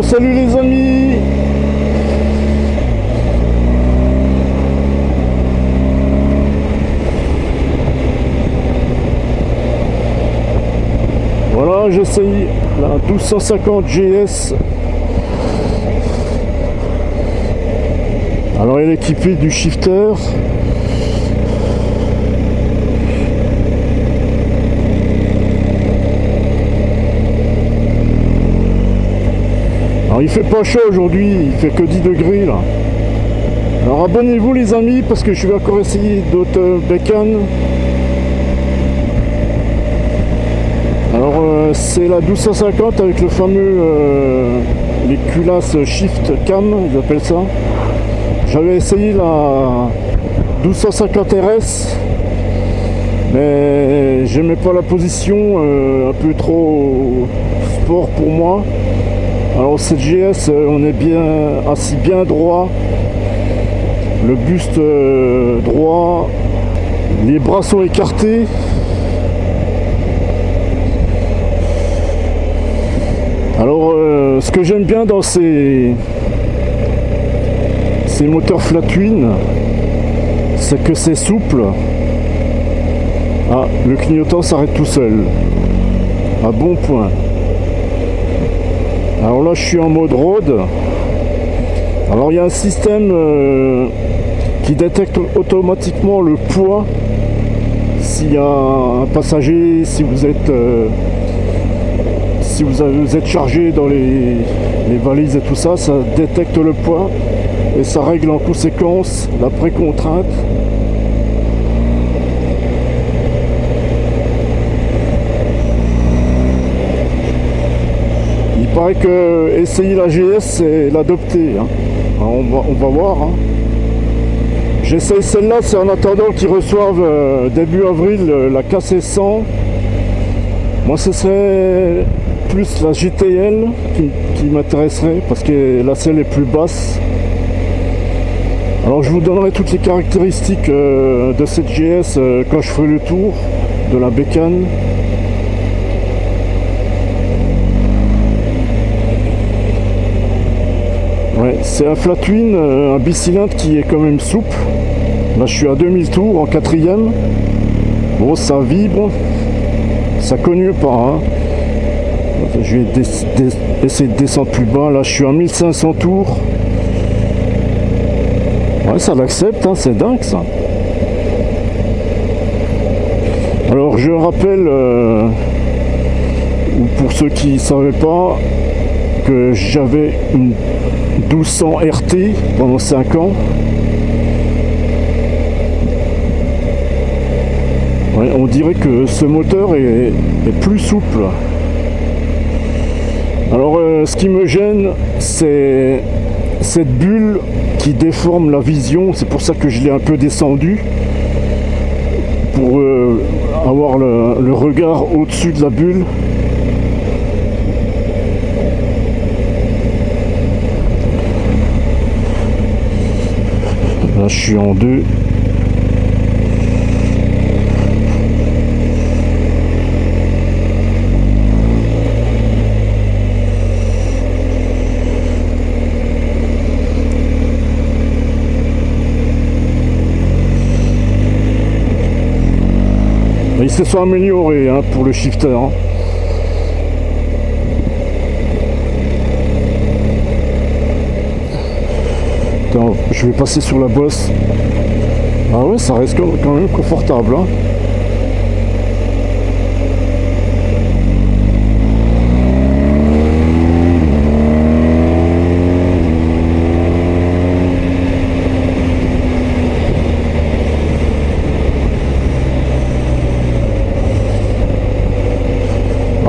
salut les amis. Voilà, j'essaye la 1250 GS. Alors elle est équipée du shifter. Alors il fait pas chaud aujourd'hui, il fait que 10 degrés là. Alors abonnez-vous les amis parce que je vais encore essayer d'autres bécanes. Alors c'est la 1250 avec le fameux les culasses shift cam, ils appellent ça. J'avais essayé la 1250 RS, mais j'aimais pas la position, un peu trop sport pour moi. Alors cette GS, on est bien assis bien droit, le buste droit, les bras sont écartés. Alors ce que j'aime bien dans ces moteurs flat twin, c'est que c'est souple. Ah, le clignotant s'arrête tout seul. À bon point. Alors là je suis en mode road. Alors il y a un système qui détecte automatiquement le poids s'il y a un passager, si vous êtes chargé dans les valises et tout ça, ça détecte le poids et ça règle en conséquence la précontrainte. Il paraît que essayer la GS c'est l'adopter, hein. On va voir, hein. J'essaye celle-là, c'est en attendant qu'ils reçoivent début avril la KC100. Moi ce serait plus la GTL qui m'intéresserait parce que la selle est plus basse. Alors je vous donnerai toutes les caractéristiques de cette GS quand je ferai le tour de la bécane. Ouais, c'est un flat twin, un bicylindre qui est quand même souple. Là je suis à 2000 tours en quatrième. Bon, ça vibre, ça cogne pas, hein. Je vais essayer de descendre plus bas. Là je suis à 1500 tours. Ouais, ça l'accepte, hein, c'est dingue ça. Alors je rappelle, pour ceux qui ne savaient pas, que j'avais une 1200 RT pendant 5 ans. Ouais, on dirait que ce moteur est plus souple. Alors ce qui me gêne, c'est cette bulle qui déforme la vision. C'est pour ça que je l'ai un peu descendu, pour avoir le regard au-dessus de la bulle. Là je suis en 2. Ils se sont améliorés, hein, pour le shifter, hein. Attends, je vais passer sur la bosse. Ah ouais, ça reste quand même confortable, hein.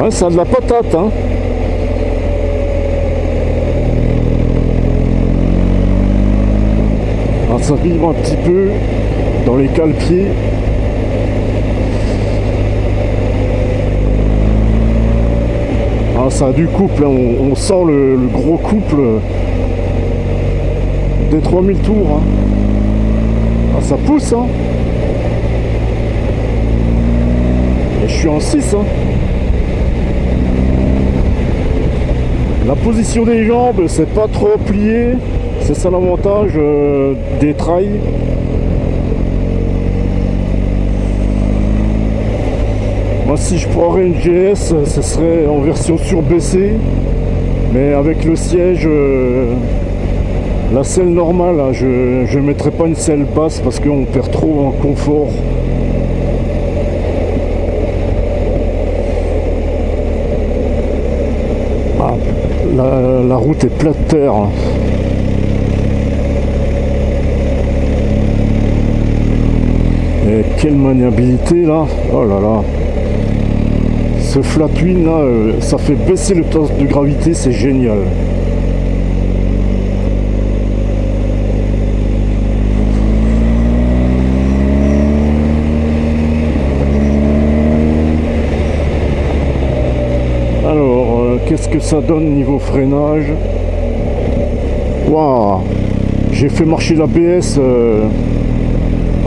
Ouais, ça a de la patate, hein. Alors ça vibre un petit peu dans les cale-pieds. Ah, ça a du couple, hein. On sent le gros couple des 3000 tours, hein. Ah, ça pousse, hein. Et je suis en 6, hein. La position des jambes, c'est pas trop plié. C'est ça l'avantage des trails. Moi, si je prendrais une GS, ce serait en version surbaissée, mais avec le siège, la selle normale, hein, je ne mettrais pas une selle basse parce qu'on perd trop en confort. Ah, la route est plate de terre. Et quelle maniabilité là! Oh là là! Ce flat twin là, ça fait baisser le taux de gravité, c'est génial. Alors, qu'est-ce que ça donne niveau freinage? Waouh! J'ai fait marcher l'ABS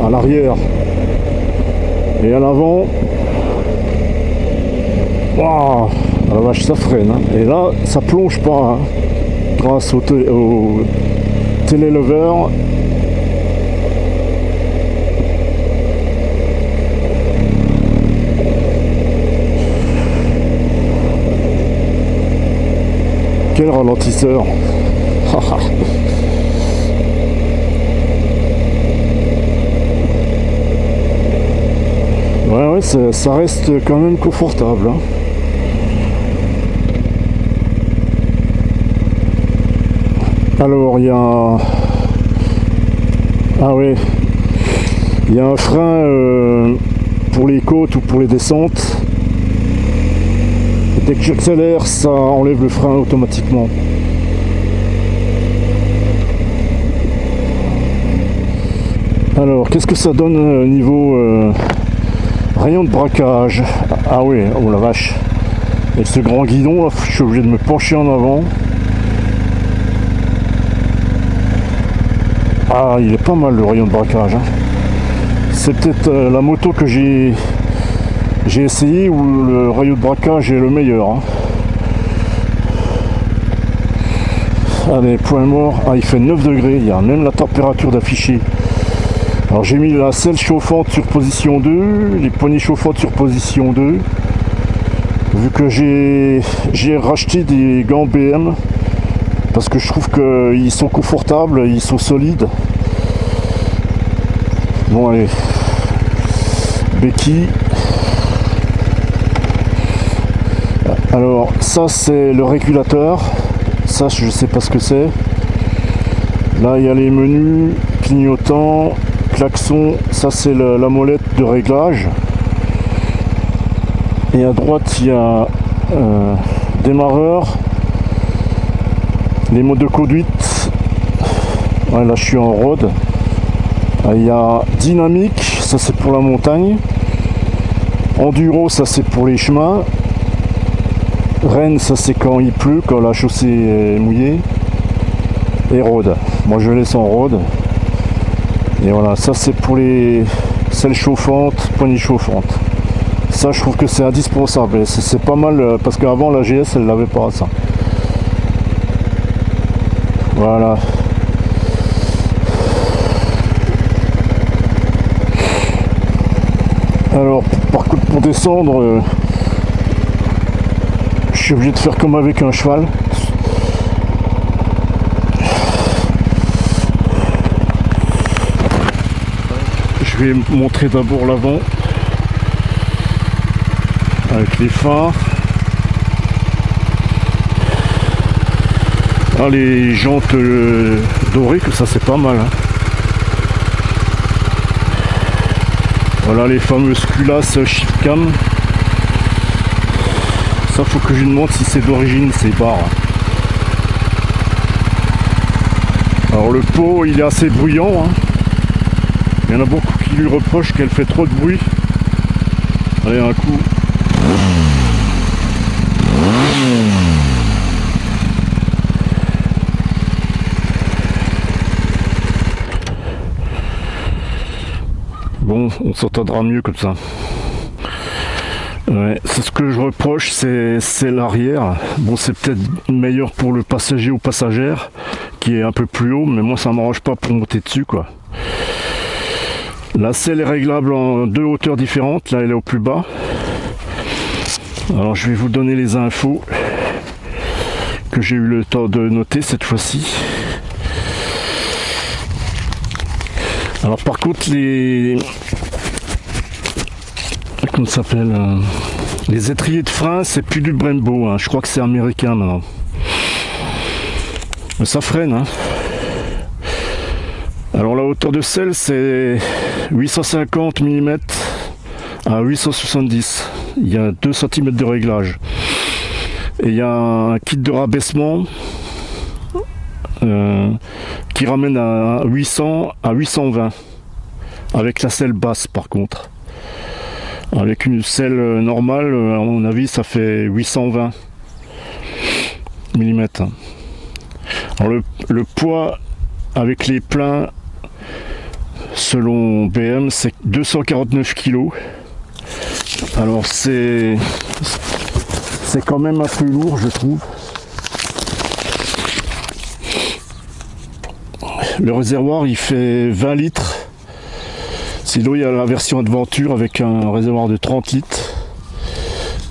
à l'arrière et à l'avant. Waouh, la vache, ça freine, hein. Et là ça plonge pas, hein, grâce au télélever. Quel ralentisseur. Ouais, ça reste quand même confortable, hein. Alors il y a il y a un frein pour les côtes ou pour les descentes. Et dès que j'accélère, ça enlève le frein automatiquement. Alors qu'est-ce que ça donne niveau rayon de braquage? Ah oui, oh la vache. Et ce grand guidon là, je suis obligé de me pencher en avant. Ah, il est pas mal le rayon de braquage, hein. C'est peut-être la moto que j'ai essayé où le rayon de braquage est le meilleur, hein. Allez, point mort. Ah, il fait 9 degrés, il y a même la température d'affiché. Alors j'ai mis la selle chauffante sur position 2, les poignées chauffantes sur position 2. Vu que j'ai racheté des gants BM, parce que je trouve qu'ils sont confortables, ils sont solides. Bon allez, béquille. Alors ça c'est le régulateur, ça je sais pas ce que c'est. Là il y a les menus, clignotants, klaxon, ça c'est la molette de réglage. Et à droite il y a démarreur, les modes de conduite. Ouais, là je suis en road. Il y a dynamique, ça c'est pour la montagne. Enduro, ça c'est pour les chemins. Rennes, ça c'est quand il pleut, quand la chaussée est mouillée. Et road, moi je laisse en road. Et voilà, ça c'est pour les selles chauffantes, poignées chauffantes. Ça je trouve que c'est indispensable, c'est pas mal parce qu'avant la GS elle l'avait pas ça. Voilà. Alors par contre pour descendre, je suis obligé de faire comme avec un cheval. Je vais montrer d'abord l'avant avec les phares. Ah, les jantes dorées, que ça c'est pas mal, hein. Voilà les fameuses culasses Shiftcam. Ça faut que je lui demande si c'est d'origine ces barres. Alors le pot il est assez bruyant, hein. Il y en a beaucoup qui lui reprochent qu'elle fait trop de bruit. Allez, un coup. Bon, on s'entendra mieux comme ça. Ouais, c'est ce que je reproche, c'est l'arrière. Bon, c'est peut-être meilleur pour le passager ou passagère qui est un peu plus haut, mais moi ça m'arrange pas pour monter dessus quoi. La selle est réglable en 2 hauteurs différentes, là elle est au plus bas. Alors je vais vous donner les infos que j'ai eu le temps de noter cette fois-ci. Alors par contre comment ça s'appelle les étriers de frein, c'est plus du Brembo, hein. Je crois que c'est américain maintenant. Mais ça freine, hein. Alors la hauteur de selle c'est 850 mm à 870. Il y a 2 cm de réglage. Et il y a un kit de rabaissement qui ramène à 800 à 820. Avec la selle basse par contre. Avec une selle normale, à mon avis, ça fait 820 mm. Alors le poids avec les pleins, selon BM, c'est 249 kg. Alors c'est quand même un peu lourd, je trouve. Le réservoir, il fait 20 litres. Sinon, il y a la version Adventure avec un réservoir de 30 litres.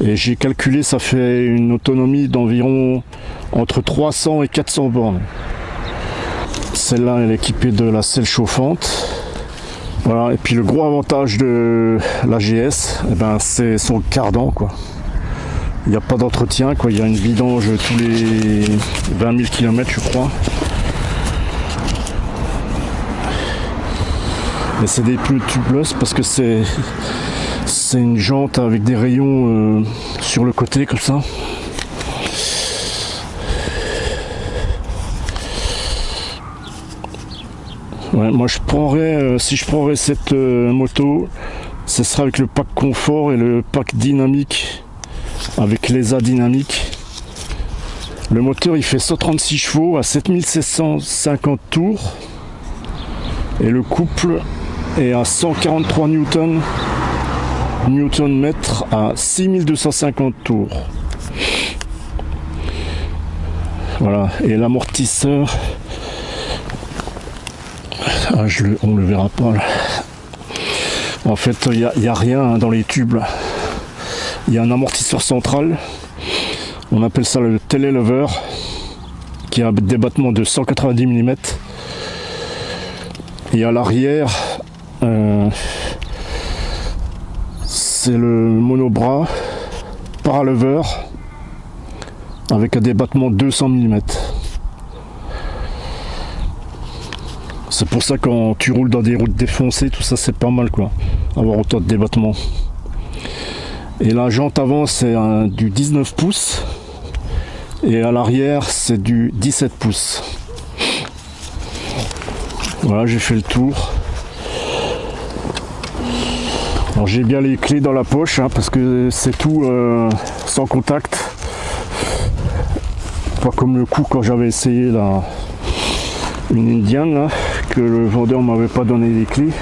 Et j'ai calculé, ça fait une autonomie d'environ entre 300 et 400 bornes. Celle-là, elle est équipée de la selle chauffante. Voilà. Et puis le gros avantage de la GS, eh ben, c'est son cardan, quoi. Il n'y a pas d'entretien, quoi. Il y a une vidange tous les 20 000 km, je crois. Mais c'est des pneus tubeless parce que c'est une jante avec des rayons sur le côté comme ça. Ouais, moi je prendrais, si je prendrais cette moto, ce sera avec le pack confort et le pack dynamique avec l'ESA dynamique. Le moteur il fait 136 chevaux à 7750 tours et le couple est à 143 Newton-mètre à 6250 tours. Voilà, et l'amortisseur, on le verra pas là. En fait, il n'y a rien dans les tubes là. Il y a un amortisseur central, on appelle ça le telelever, qui a un débattement de 190 mm. Et à l'arrière, c'est le monobras paralever avec un débattement de 200 mm. C'est pour ça quand tu roules dans des routes défoncées, tout ça c'est pas mal quoi, avoir autant de débattement. Et la jante avant c'est du 19 pouces et à l'arrière c'est du 17 pouces. Voilà, j'ai fait le tour. Alors j'ai bien les clés dans la poche hein, parce que c'est tout sans contact. Pas comme le coup quand j'avais essayé une Indienne là, que le vendeur m'avait pas donné les clés.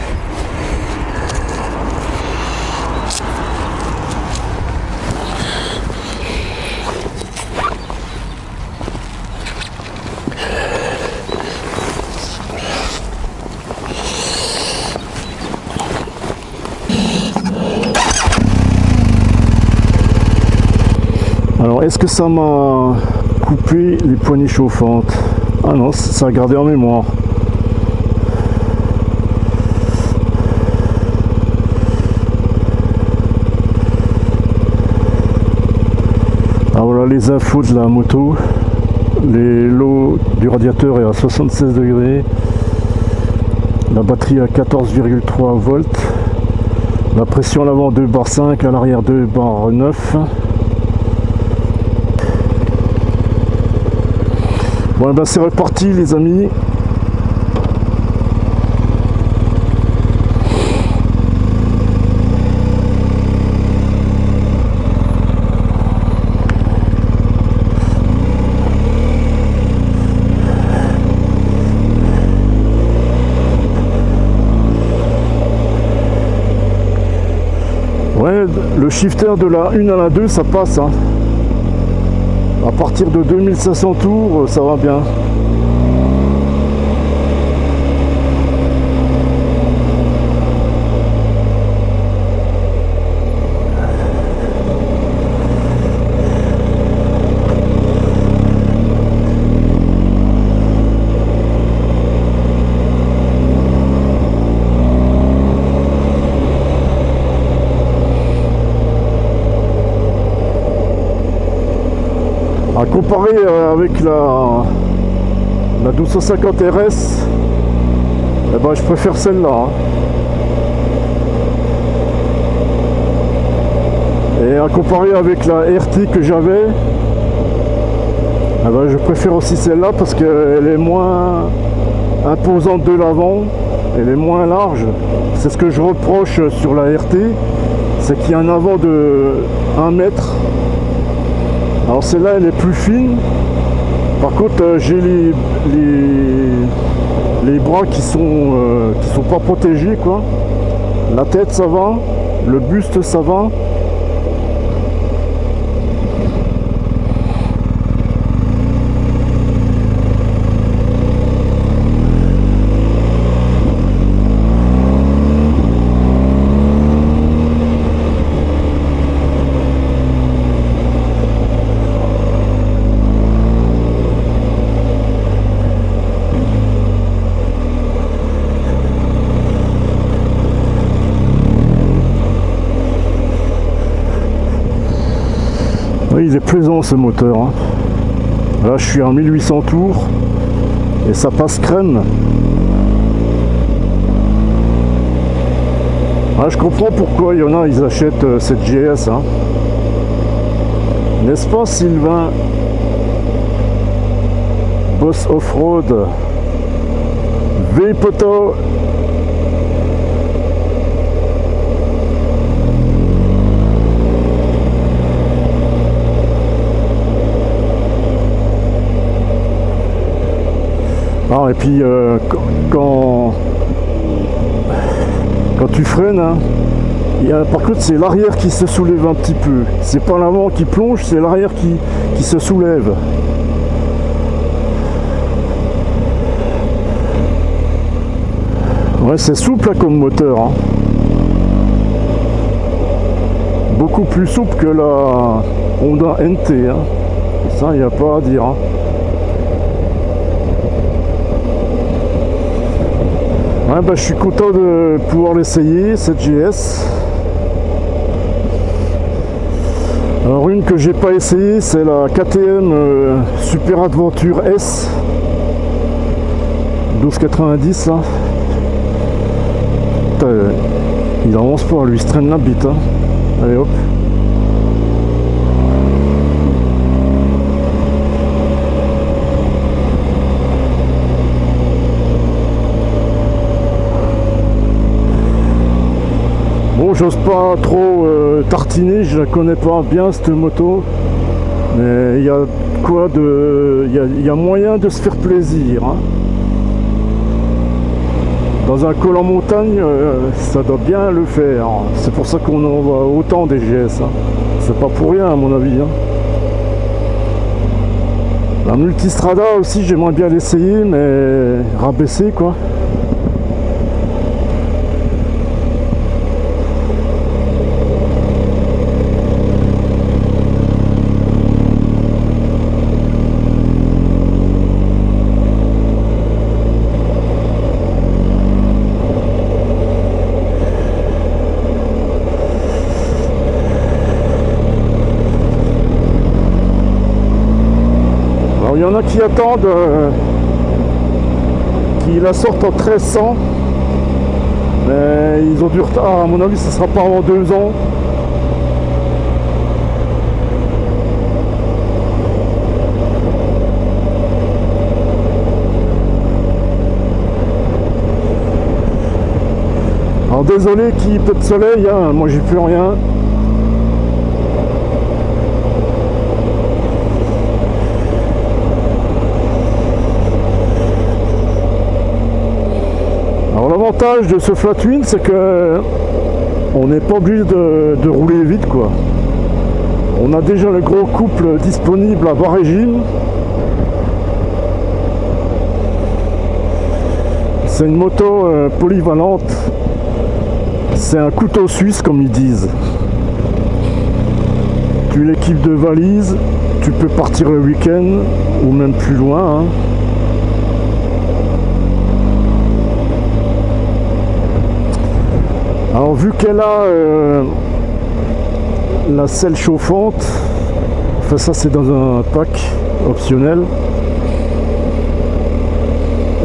Alors est-ce que ça m'a coupé les poignées chauffantes? Ah non, ça a gardé en mémoire. Alors voilà les infos de la moto. L'eau du radiateur est à 76 degrés. La batterie à 14,3 volts. La pression à l'avant 2,5 bar, à l'arrière 2,9 bar. Bon ben c'est reparti les amis. Ouais, le Le shifter de la 1 à la 2, ça passe. Hein. À partir de 2500 tours, ça va bien. À comparer avec la 1250 RS, eh ben, je préfère celle-là. Hein. Et à comparer avec la RT que j'avais, eh ben, je préfère aussi celle-là parce qu'elle est moins imposante de l'avant, elle est moins large. C'est ce que je reproche sur la RT, c'est qu'il y a un avant de 1 mètre. Alors celle-là elle est plus fine, par contre j'ai les bras qui sont pas protégés quoi. La tête ça va, le buste ça va. Oui, il est plaisant ce moteur. Hein. Là, je suis à 1800 tours et ça passe crème. Ah, je comprends pourquoi il y en a, ils achètent cette GS. Hein. N'est-ce pas, Sylvain? Boss Off-Road. V-Poto. Ah, et puis quand tu freines, hein, par contre c'est l'arrière qui se soulève un petit peu. C'est pas l'avant qui plonge, c'est l'arrière qui se soulève. Ouais, c'est souple là, comme moteur. Hein. Beaucoup plus souple que la Honda NT. Hein. Ça, il n'y a pas à dire. Hein. Ouais, bah, je suis content de pouvoir l'essayer, cette GS. Alors une que j'ai pas essayé, c'est la KTM Super Adventure S 1290 là. Putain, il avance pas, lui il se traîne la bite. Hein. Allez hop. Bon, j'ose pas trop tartiner, je la connais pas bien cette moto, mais il y a quoi de, il y a moyen de se faire plaisir. Hein. Dans un col en montagne, ça doit bien le faire. C'est pour ça qu'on en voit autant des GS. Hein. C'est pas pour rien à mon avis. Hein. La Multistrada aussi, j'aimerais bien l'essayer, mais rabaisser quoi. Il y en a qui attendent qu'ils la sortent en 1300, mais ils ont du retard. À mon avis, ce sera pas avant 2 ans. Alors désolé qu'il y ait peu de soleil, hein, moi j'y peux rien. Alors l'avantage de ce Flatwing, c'est que on n'est pas obligé de rouler vite, quoi. On a déjà le gros couple disponible à bas régime. C'est une moto polyvalente. C'est un couteau suisse, comme ils disent. Tu l'équipes de valise, tu peux partir le week-end ou même plus loin, hein. Alors vu qu'elle a la selle chauffante, enfin ça c'est dans un pack optionnel,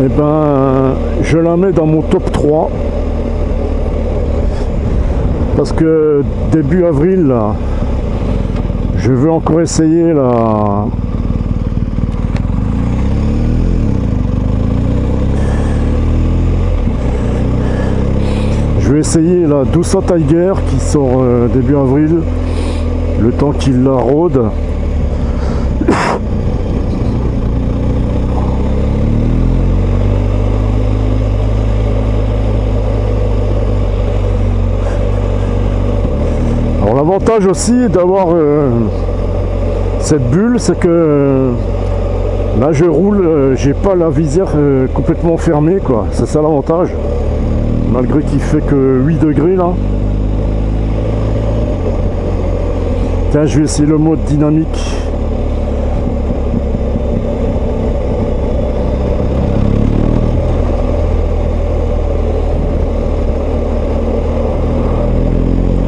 et ben je la mets dans mon top 3 parce que début avril là, je veux encore essayer je vais essayer la Dousa Tiger qui sort début avril, le temps qu'il la rôde. Alors l'avantage aussi d'avoir cette bulle, c'est que là je roule, j'ai pas la visière complètement fermée, quoi. C'est ça l'avantage. Malgré qu'il fait que 8 degrés là. Tiens, je vais essayer le mode dynamique.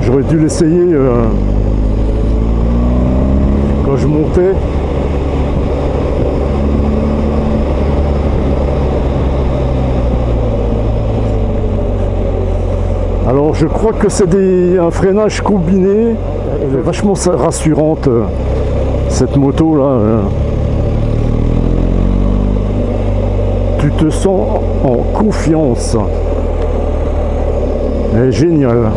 J'aurais dû l'essayer quand je montais. Alors je crois que c'est un freinage combiné. Elle est vachement rassurante cette moto là. Tu te sens en confiance. Elle est géniale.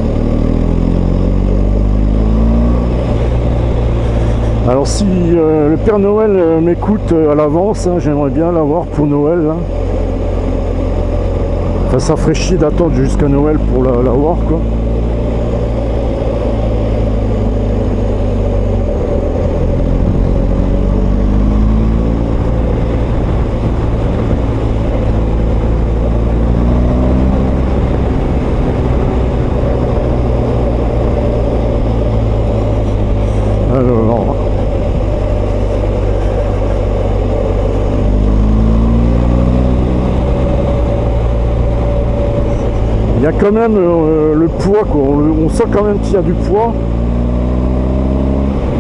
Alors si le Père Noël m'écoute à l'avance, hein, j'aimerais bien l'avoir pour Noël. Hein. Enfin, ça ferait chier d'attendre jusqu'à Noël pour l'avoir, quoi. Alors... il y a quand même le poids, quoi. On sent quand même qu'il y a du poids.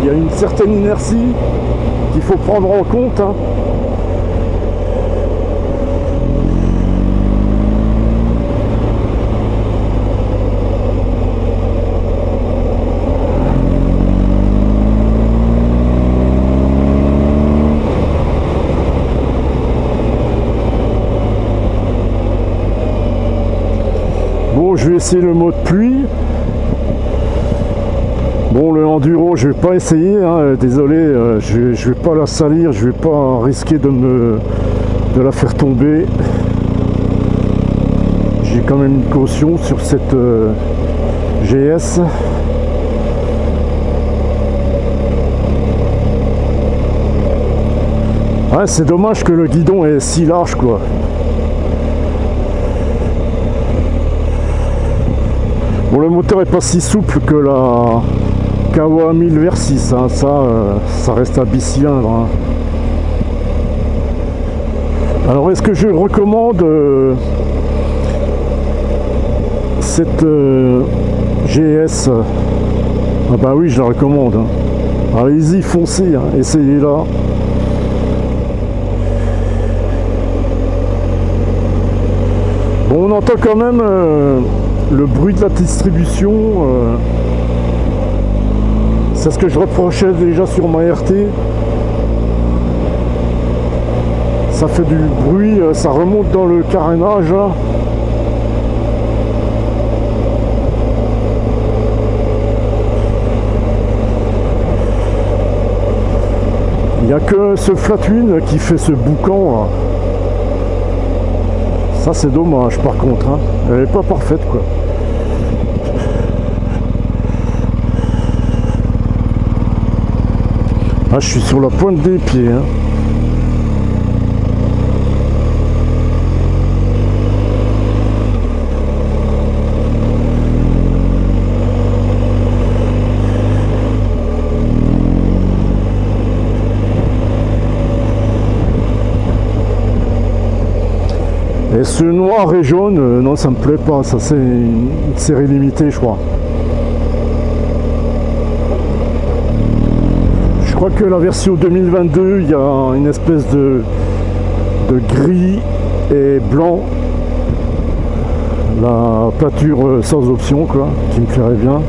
Il y a une certaine inertie qu'il faut prendre en compte, hein. Bon, je vais essayer le mode pluie. Bon, le enduro, je vais pas essayer, hein, désolé, je vais pas la salir, je vais pas risquer de la faire tomber. J'ai quand même une caution sur cette GS. Ouais, c'est dommage que le guidon est si large, quoi. Bon, le moteur est pas si souple que la Kawa 1000 Versys, hein. Ça reste un bicylindre, hein. Alors est-ce que je recommande cette GS? Ah bah oui, je la recommande, hein. Allez-y, foncez, hein. Essayez-la. Bon, on entend quand même le bruit de la distribution. C'est ce que je reprochais déjà sur ma RT. Ça fait du bruit, ça remonte dans le carénage là. Il n'y a que ce Flatwin qui fait ce boucan là. Ça c'est dommage par contre, hein. Elle n'est pas parfaite, quoi. Ah, je suis sur la pointe des pieds. Hein. Et ce noir et jaune, non, ça me plaît pas. Ça, c'est une série limitée, je crois. Je crois que la version 2022, il y a une espèce de gris et blanc. La peinture sans option, quoi, qui me plairait bien.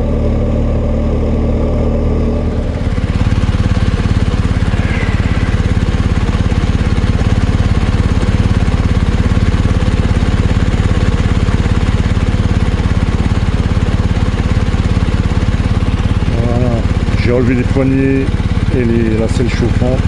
J'ai relevé les poignées et la selle chauffante.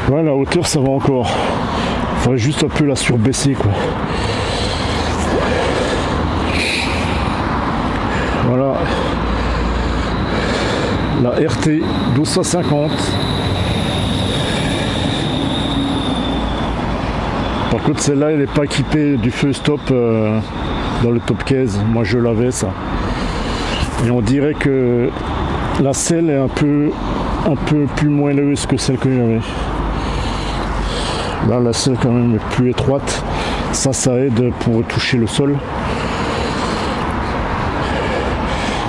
Ouais, la hauteur ça va encore. Faudrait juste un peu la surbaisser, quoi. Voilà. La RT 1250. Par contre, celle-là, elle n'est pas équipée du feu stop dans le top case. Moi, je l'avais, ça. Et on dirait que la selle est un peu plus moelleuse que celle que j'avais. Là, la selle quand même est plus étroite. Ça aide pour toucher le sol.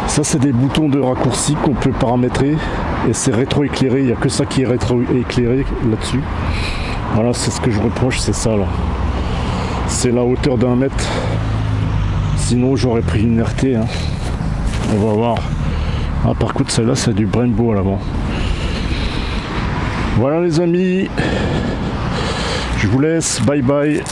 Ça, c'est des boutons de raccourci qu'on peut paramétrer. Et c'est rétroéclairé. Il n'y a que ça qui est rétroéclairé là-dessus. Voilà, c'est ce que je reproche, c'est ça là. C'est la hauteur d'1 mètre. Sinon, j'aurais pris une RT. Hein. On va voir. Ah, par contre, celle-là, c'est du Brembo à l'avant. Voilà les amis. Je vous laisse. Bye bye.